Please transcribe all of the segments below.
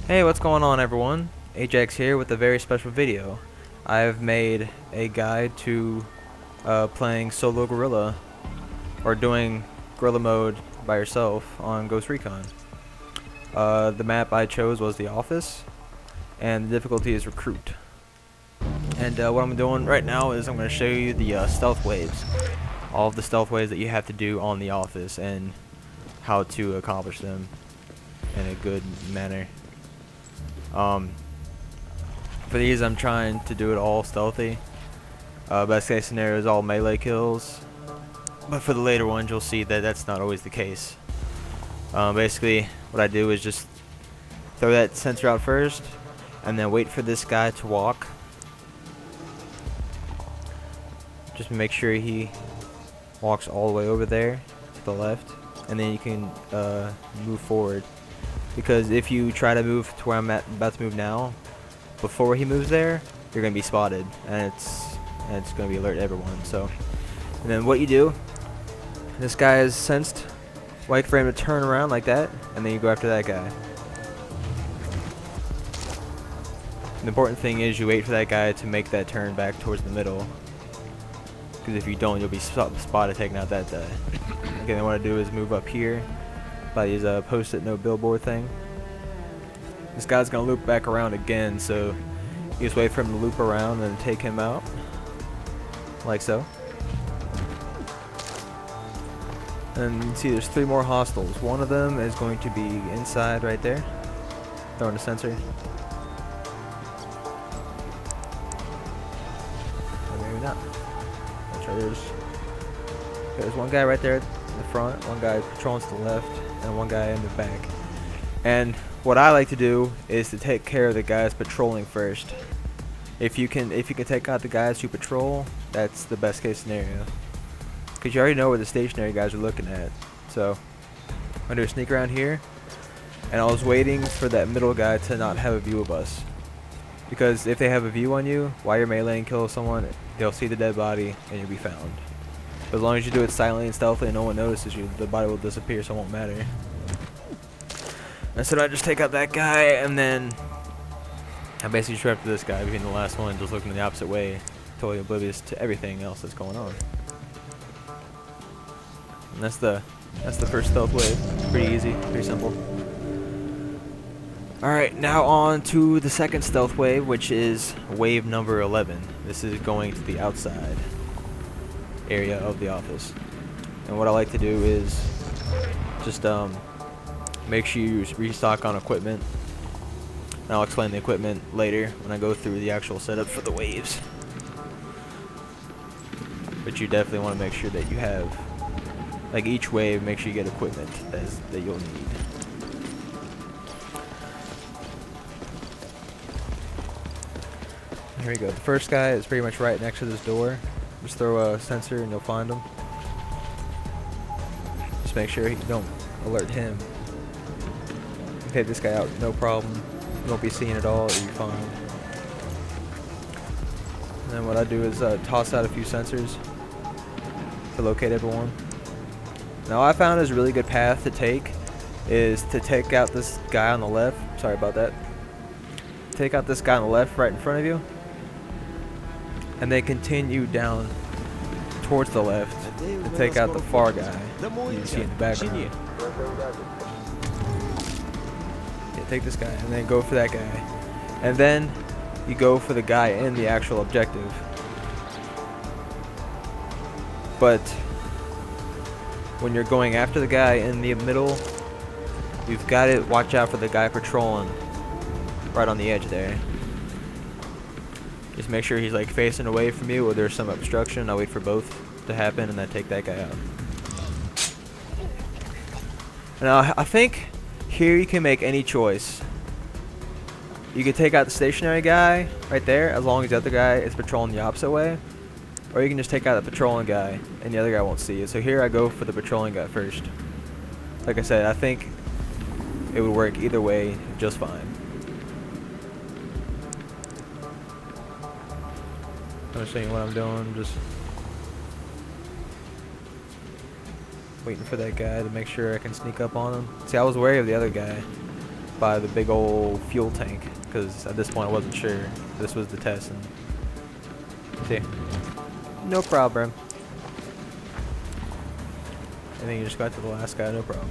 Hey, what's going on everyone? AJaxx here with a very special video. I've made a guide to playing solo Guerrilla, or doing Guerrilla mode by yourself on Ghost Recon. The map I chose was the Office, and the difficulty is Recruit. And what I'm doing right now is I'm going to show you the stealth waves. All of the stealth waves that you have to do on the Office, and how to accomplish them in a good manner. For these, I'm trying to do it all stealthy. Best case scenario is all melee kills, but for the later ones you'll see that that's not always the case. Basically what I do is just throw that sensor out first and then wait for this guy to walk. Just make sure he walks all the way over there to the left, and then you can move forward. Because if you try to move to where I'm about to move now, before he moves there, you're gonna be spotted, and it's gonna be alert to everyone. So, and then what you do, this guy is sensed, wait for him to turn around like that, and then you go after that guy. The important thing is you wait for that guy to make that turn back towards the middle, because if you don't, you'll be spotted taking out that guy. Okay, then what I do is move up here by these post-it note billboard thing. This guy's gonna loop back around again, so you just wait for him to loop around and take him out, like so. And you can see there's 3 more hostiles. One of them is going to be inside right there, throwing a sensor. Or maybe not. That's right. There's one guy right there in the front, one guy patrolling to the left, and one guy in the back. And what I like to do is to take care of the guys patrolling first. If you can take out the guys who patrol, that's the best case scenario, because you already know where the stationary guys are looking at. So I'm gonna do a sneak around here, and I was waiting for that middle guy to not have a view of us, because if they have a view on you while you're melee and kill someone, they'll see the dead body and you'll be found. But as long as you do it silently and stealthily and no one notices you, the body will disappear, so it won't matter. And so I just take out that guy, and then I basically just after this guy, being the last one, just looking the opposite way, totally oblivious to everything else that's going on. And that's the first stealth wave. Pretty easy, pretty simple. Alright, now on to the second stealth wave, which is wave number 11. This is going to the outside area of the Office. And what I like to do is just make sure you restock on equipment. And I'll explain the equipment later when I go through the actual setup for the waves. But you definitely want to make sure that you have, like each wave, make sure you get equipment that you'll need. Here we go. The first guy is pretty much right next to this door. Just throw a sensor and you'll find him. Just make sure you don't alert him. You take this guy out, no problem. You won't be seen at all, you'll be fine. And then what I do is toss out a few sensors to locate everyone. Now I found is a really good path to take is to take out this guy on the left. Sorry about that. Take out this guy on the left right in front of you, and then continue down towards the left to take out the far guy you see in the background. Yeah, take this guy and then go for that guy, and then you go for the guy in the actual objective. But when you're going after the guy in the middle, you've got to watch out for the guy patrolling right on the edge there. Just make sure he's like facing away from you, or there's some obstruction. I'll wait for both to happen and then take that guy out. Now I think here you can make any choice. You can take out the stationary guy right there, as long as the other guy is patrolling the opposite way, or you can just take out the patrolling guy and the other guy won't see you. So here I go for the patrolling guy first. Like I said, I think it would work either way just fine. I'm just saying what I'm doing. Just waiting for that guy to make sure I can sneak up on him. See, I was wary of the other guy by the big old fuel tank, because at this point I wasn't sure. This was the test, and see, no problem. And then you just got to the last guy, no problem.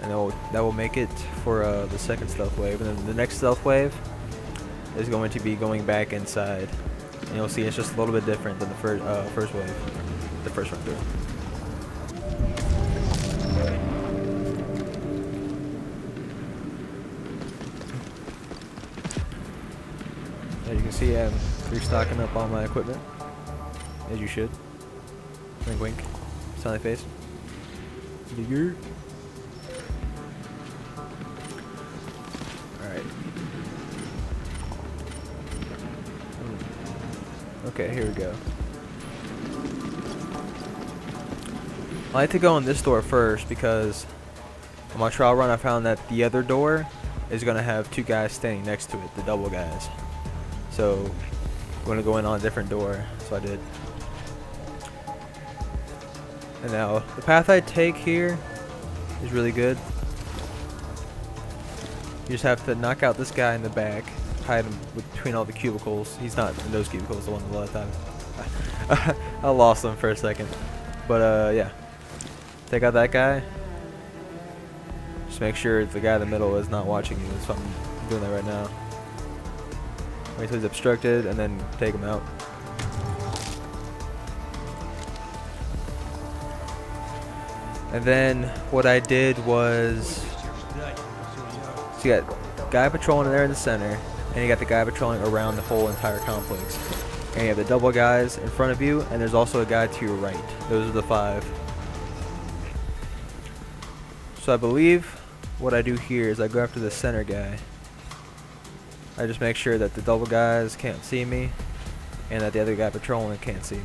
And that will make it for the second stealth wave. And then the next stealth wave is going to be going back inside. And you'll see it's just a little bit different than the first wave, the first run through. As you can see, I'm restocking up all my equipment, as you should. Wink, wink. Smiley face. Digger. Alright. Okay, here we go. I like to go in this door first because on my trial run I found that the other door is going to have two guys standing next to it, the double guys. So I'm going to go in on a different door, so I did. And now, the path I take here is really good. You just have to knock out this guy in the back, hide him between all the cubicles. He's not in those cubicles, the one the last time. I lost him for a second. But yeah. Take out that guy. Just make sure the guy in the middle is not watching you. So I'm doing that right now. Wait till he's obstructed and then take him out. And then what I did was, so you got guy patrolling there in the center, and you got the guy patrolling around the whole entire complex. And you have the double guys in front of you, and there's also a guy to your right. Those are the 5. So I believe what I do here is I go after the center guy. I just make sure that the double guys can't see me, and that the other guy patrolling can't see me.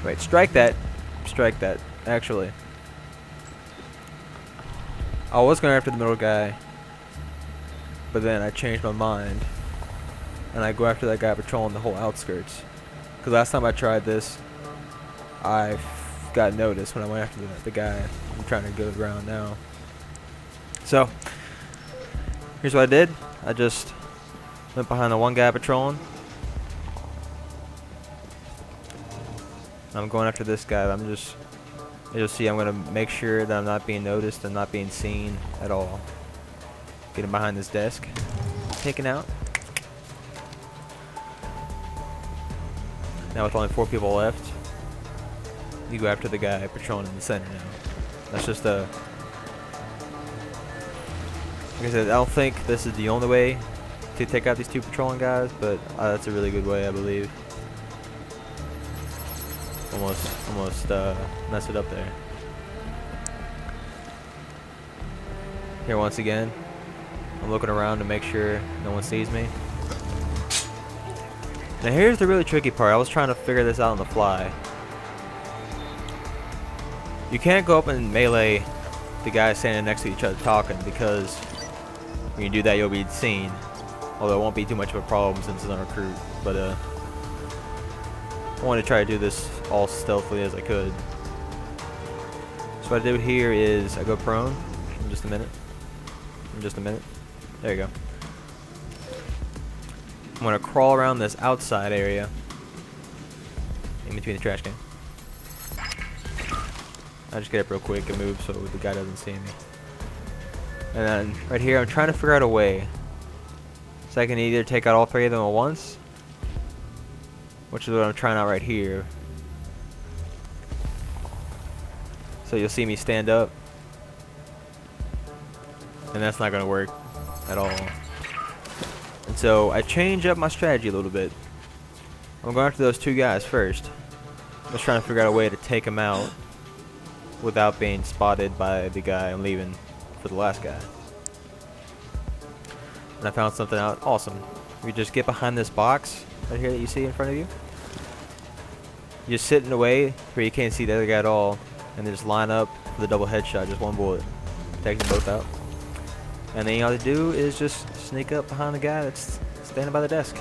Wait, strike that. Strike that, actually. I was going after the middle guy, but then I changed my mind, and I go after that guy patrolling the whole outskirts. Because last time I tried this, I got noticed when I went after the guy I'm trying to go around now. So, here's what I did. I just went behind the one guy patrolling. I'm going after this guy. You'll see I'm going to make sure that I'm not being noticed and not being seen at all. Get him behind this desk. Taken out. Now with only 4 people left, you go after the guy patrolling in the center now. That's just a... Like I said, I don't think this is the only way to take out these 2 patrolling guys, but that's a really good way, I believe. Almost mess it up there. Here once again, I'm looking around to make sure no one sees me. Now here's the really tricky part. I was trying to figure this out on the fly. You can't go up and melee the guys standing next to each other talking, because when you do that you'll be seen. Although it won't be too much of a problem since it's on recruit. But I wanted to try to do this all stealthily as I could. So what I do here is I go prone in just a minute. There you go. I'm going to crawl around this outside area in between the trash can. I just get up real quick and move so the guy doesn't see me. And then right here I'm trying to figure out a way so I can either take out all 3 of them at once, which is what I'm trying out right here. So you'll see me stand up, and that's not going to work at all. And so I change up my strategy a little bit. I'm going after those 2 guys first. I'm just trying to figure out a way to take them out without being spotted by the guy I'm leaving for the last guy. And I found something out awesome. You just get behind this box right here that you see in front of you. You just sit in a way where you can't see the other guy at all, and then just line up for the double headshot, just 1 bullet. Take them both out. And then all you have to do is just sneak up behind the guy that's standing by the desk.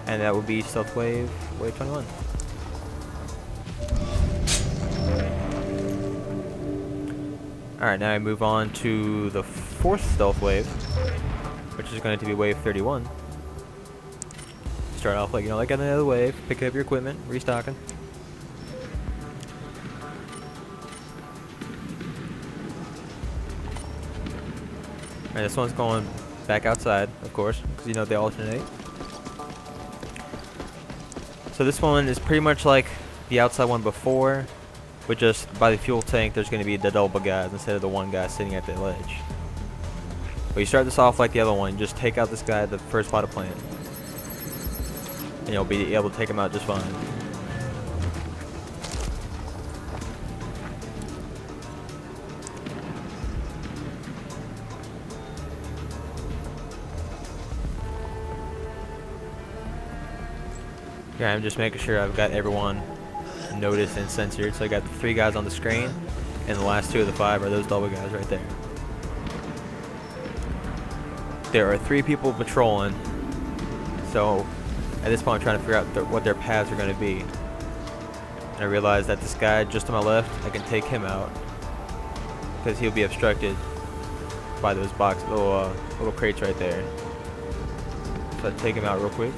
And that would be stealth wave 21. Alright, now I move on to the 4th stealth wave, which is going to be wave 31. Start off like, you know, like another wave, pick up your equipment, restocking. Alright, this one's going back outside, of course, because you know they alternate. So this one is pretty much like the outside one before, but just by the fuel tank there's going to be the double guys instead of the one guy sitting at the ledge. But you start this off like the other one, just take out this guy at the first spot of plant. And you'll be able to take him out just fine. Yeah, I'm just making sure I've got everyone noticed and censored. So I got the 3 guys on the screen, and the last 2 of the 5 are those double guys right there. There are 3 people patrolling, so at this point I'm trying to figure out what their paths are going to be. And I realize that this guy just to my left, I can take him out because he'll be obstructed by those little crates right there. So I take him out real quick.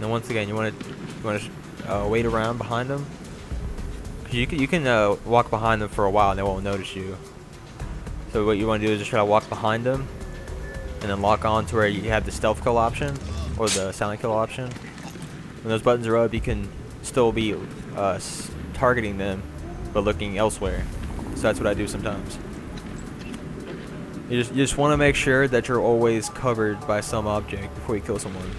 And once again, you want to wait around behind them. Cause you can walk behind them for a while and they won't notice you. So what you want to do is just try to walk behind them, and then lock on to where you have the stealth kill option or the silent kill option. When those buttons are up, you can still be targeting them, but looking elsewhere. So that's what I do sometimes. You just want to make sure that you're always covered by some object before you kill someone.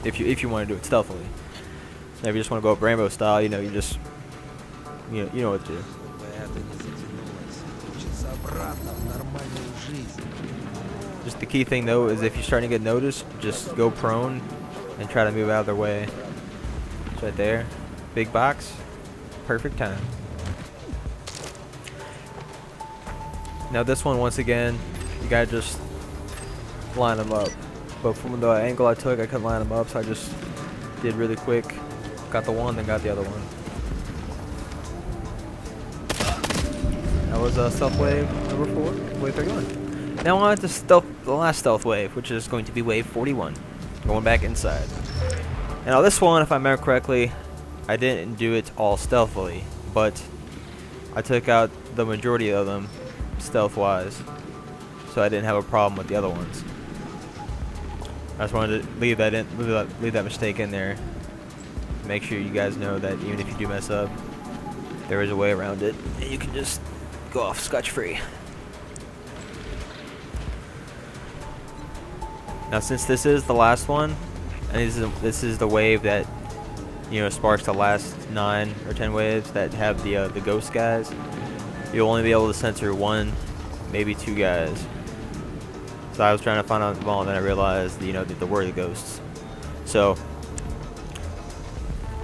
If you want to do it stealthily. Now if you just want to go Rambo style, you know, you know what to do. Just the key thing though is if you're starting to get noticed, just go prone and try to move out of their way. It's right there. Big box. Perfect time. Now this one, once again, you gotta just line them up. But from the angle I took, I couldn't line them up, so I just did really quick. Got the one, then got the other one. That was stealth wave number 4, wave 31. Now on to the last stealth wave, which is going to be wave 41, going back inside. Now this one, if I remember correctly, I didn't do it all stealthily, but I took out the majority of them stealth-wise, so I didn't have a problem with the other ones. I just wanted to leave that mistake in there. Make sure you guys know that even if you do mess up, there is a way around it, and you can just go off scotch-free. Now, since this is the last one, and this is the wave that, you know, sparks the last 9 or 10 waves that have the ghost guys, you'll only be able to censor 1, maybe 2 guys. So I was trying to find out the ball, and then I realized, you know, that there were the ghosts. So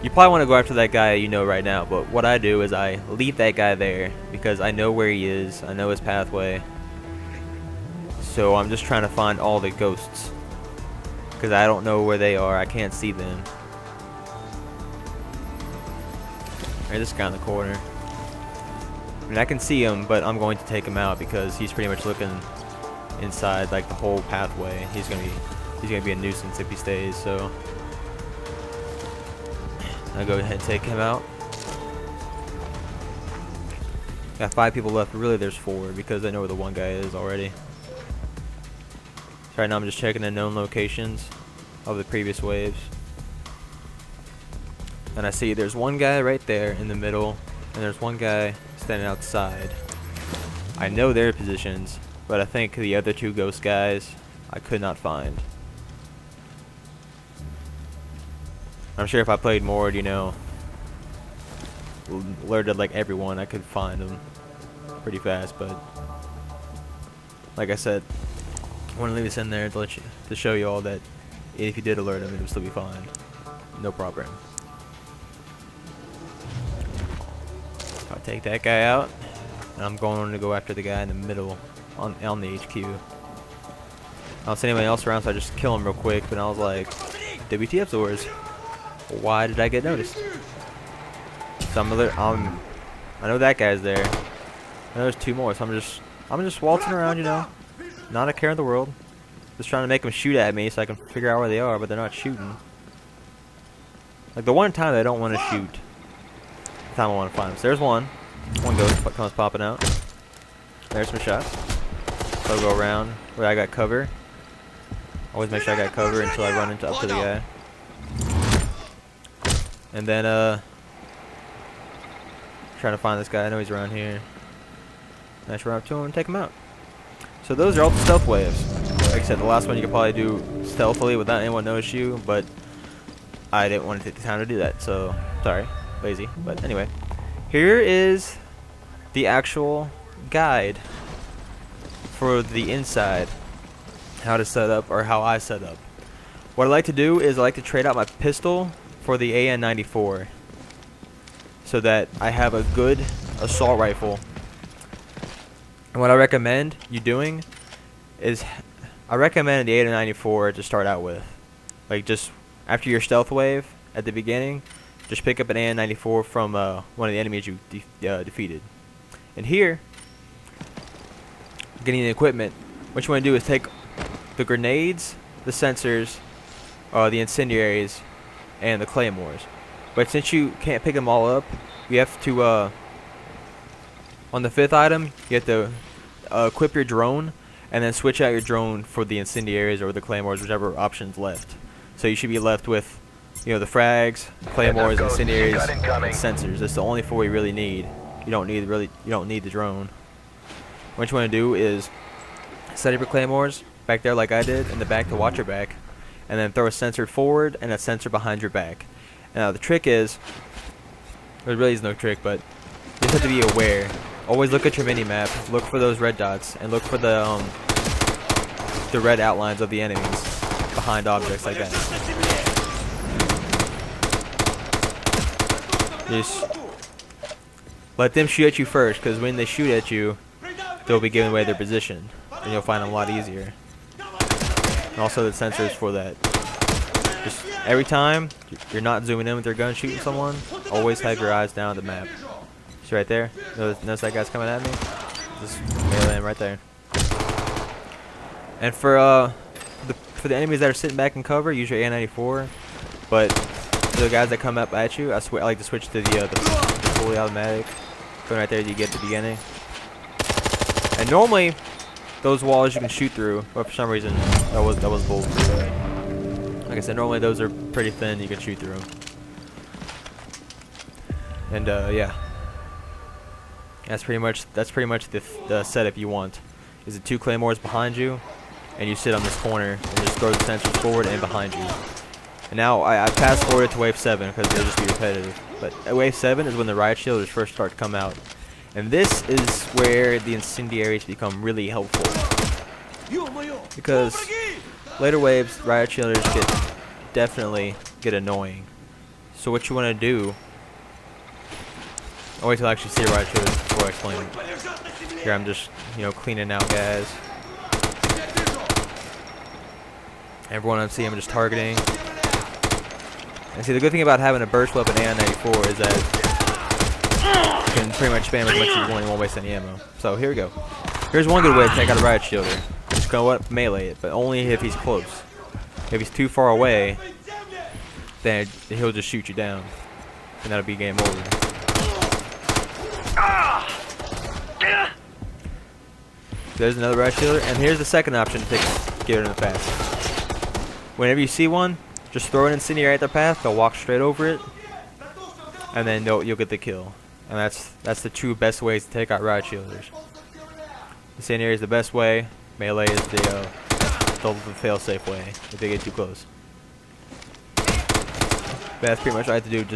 you probably want to go after that guy you know right now, but what I do is I leave that guy there because I know where he is, I know his pathway. So I'm just trying to find all the ghosts because I don't know where they are, I can't see them. Right, this guy in the corner. I mean, I can see him, but I'm going to take him out because he's pretty much looking inside like the whole pathway. He's gonna be a nuisance if he stays, so I'll go ahead and take him out. Got 5 people left, but really there's 4 because I know where the one guy is already. So right now I'm just checking the known locations of the previous waves. And I see there's one guy right there in the middle, and there's one guy standing outside. I know their positions, but I think the other 2 ghost guys I could not find. I'm sure if I played more, you know, alerted like everyone, I could find them pretty fast. But like I said, I want to leave this in there to show you all that if you did alert them, it would still be fine, no problem. I'll take that guy out. and I'm going to go after the guy in the middle on the HQ. I don't see anybody else around, so I just kill him real quick. But I was like, WTF Zors, why did I get noticed? So I know that guy's there. I know there's 2 more, so I'm just waltzing around, you know, not a care in the world. Just trying to make them shoot at me so I can figure out where they are, but they're not shooting. Like the one time they don't want to shoot, the time I want to find them. So there's one ghost comes popping out. There's some shots. So I'll go around where I got cover. Always make sure I got cover until I run up to the guy. And then trying to find this guy. I know he's around here. Nice run up to him and take him out. So those are all the stealth waves. Like I said, the last one you could probably do stealthily without anyone notice you, but I didn't want to take the time to do that, so sorry, lazy. But anyway, here is the actual guide for the inside, how to set up, or how I set up. What I like to do is I like to trade out my pistol for the AN-94 so that I have a good assault rifle. And what I recommend you doing is I recommend the AN-94 to start out with. Like, just after your stealth wave at the beginning, just pick up an AN-94 from one of the enemies you defeated. And here, getting the equipment, what you want to do is take the grenades, the sensors, the incendiaries, and the claymores. But since you can't pick them all up, you have to, on the 5th item, you have to equip your drone and then switch out your drone for the incendiaries or the claymores, whichever option's left. So you should be left with, you know, the frags, claymores, incendiaries, and sensors. That's the only 4 you really need. You don't need the drone. What you want to do is set up your claymores back there like I did in the back to watch your back, and then throw a sensor forward and a sensor behind your back. Now the trick is, there really is no trick, but you just have to be aware. Always look at your mini map, look for those red dots, and look for the red outlines of the enemies behind objects like that. Just let them shoot at you first, because when they shoot at you, they'll be giving away their position, and you'll find them a lot easier. And also the sensors for that. Just every time you're not zooming in with your gun shooting someone, always have your eyes down at the map. See right there? Notice that guy's coming at me? Just melee him right there. And for the enemies that are sitting back in cover, use your AN-94. But for the guys that come up at you, I like to switch to the fully automatic. Going right there, you get at the beginning. And normally, those walls you can shoot through, but for some reason, that was bulletproof. Like I said, normally those are pretty thin, you can shoot through them. And yeah, that's pretty much the setup you want. Is the 2 claymores behind you, and you sit on this corner and just throw the sensors forward and behind you. And now I fast forward to wave 7 because they'll just be repetitive. But at wave 7 is when the riot shielders first start to come out. And this is where the incendiaries become really helpful. Because later waves, riot shielders definitely get annoying. So what you want to do, I'll wait till I actually see a riot shielder before I explain it. Here I'm just, you know, cleaning out guys. Everyone I see I'm just targeting. And see, the good thing about having a burst weapon AN-94 is that you can pretty much spam as much as you want, you won't waste any ammo. So here we go. Here's one good way to take out a riot shielder. Just go up, melee it, but only if he's close. If he's too far away, then he'll just shoot you down, and that'll be game over. There's another riot shielder, and here's the second option to get it in the path. Whenever you see one, just throw an incendiary at their path. They'll walk straight over it, and then you'll get the kill. And that's the true best ways to take out riot shielders. Incendiary is the best way. Melee is the fail-safe way if they get too close. But that's pretty much what I have to do.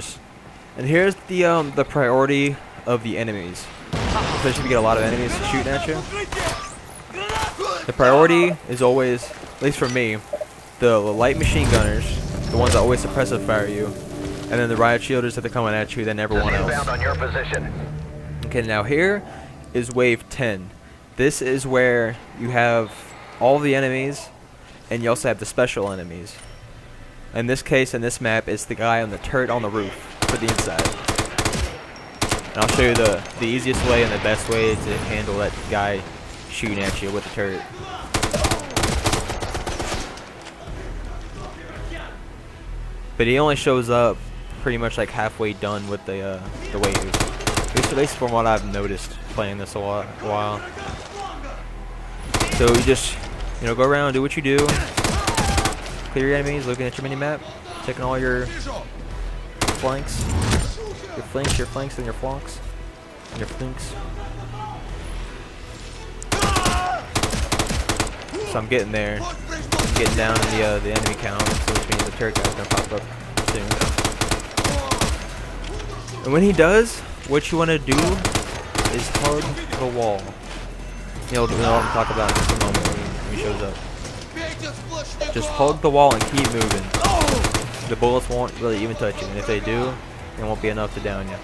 And here's the priority of the enemies. Especially if you get a lot of enemies shooting at you. The priority is always, at least for me, the light machine gunners, the ones that always suppressive fire you, and then the riot shielders that are coming at you, then everyone else. Okay, now here is wave 10. This is where you have all the enemies, and you also have the special enemies. In this case, in this map, it's the guy on the turret on the roof for the inside. And I'll show you the easiest way and the best way to handle that guy shooting at you with the turret. But he only shows up pretty much like halfway done with the wave. At least from what I've noticed playing this a while. So you just, you know, go around, do what you do. Clear your enemies, looking at your mini-map, checking all your flanks. Your flanks, and your flanks. And your flanks. So I'm getting there. I'm getting down in the enemy count, so which means the turret guy's gonna pop up soon. And when he does, what you want to do is hug the wall. You'll know what I'm talking about in just a moment when he shows up. Just hug the wall and keep moving. The bullets won't really even touch you, and if they do, it won't be enough to down you.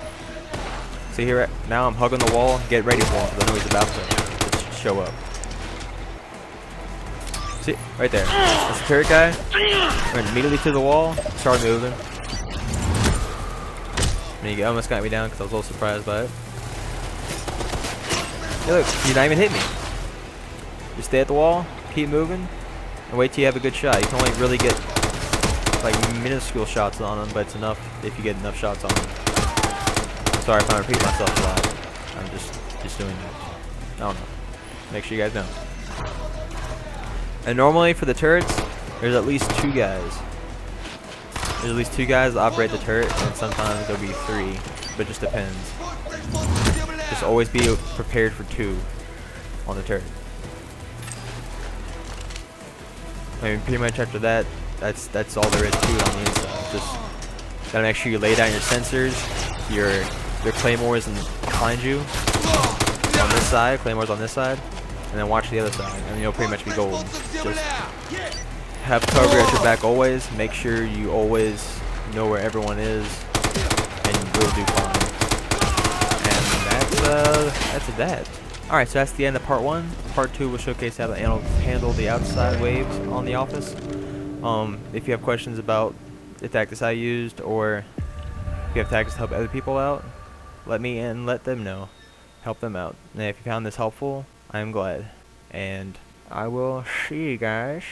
See here, now I'm hugging the wall. Get ready for him, because I know he's about to just show up. See, right there. That's the turret guy. Went immediately to the wall. Started moving. And he almost got me down because I was a little surprised by it. Hey, look, you're not even hitting me. Just stay at the wall, keep moving, and wait till you have a good shot. You can only really get like minuscule shots on them, but it's enough if you get enough shots on them. Sorry if I repeat myself a lot. I'm just doing that. I don't know. Make sure you guys know. And normally for the turrets, there's at least 2 guys. There's at least 2 guys that operate the turret, and sometimes there'll be 3, but it just depends. Just always be prepared for 2 on the turret. I mean, pretty much after that, that's all there is to it on the inside. Just gotta make sure you lay down your sensors, your claymores behind you on this side, claymores on this side, and then watch the other side, and you'll pretty much be golden. Just have cover at your back always. Make sure you always know where everyone is, and you'll do fine. And that's that. Alright, so that's the end of part 1. Part 2 will showcase how to handle the outside waves on the office. If you have questions about the tactics I used, or if you have tactics to help other people out, let me in, let them know. Help them out. And if you found this helpful, I am glad. And I will see you guys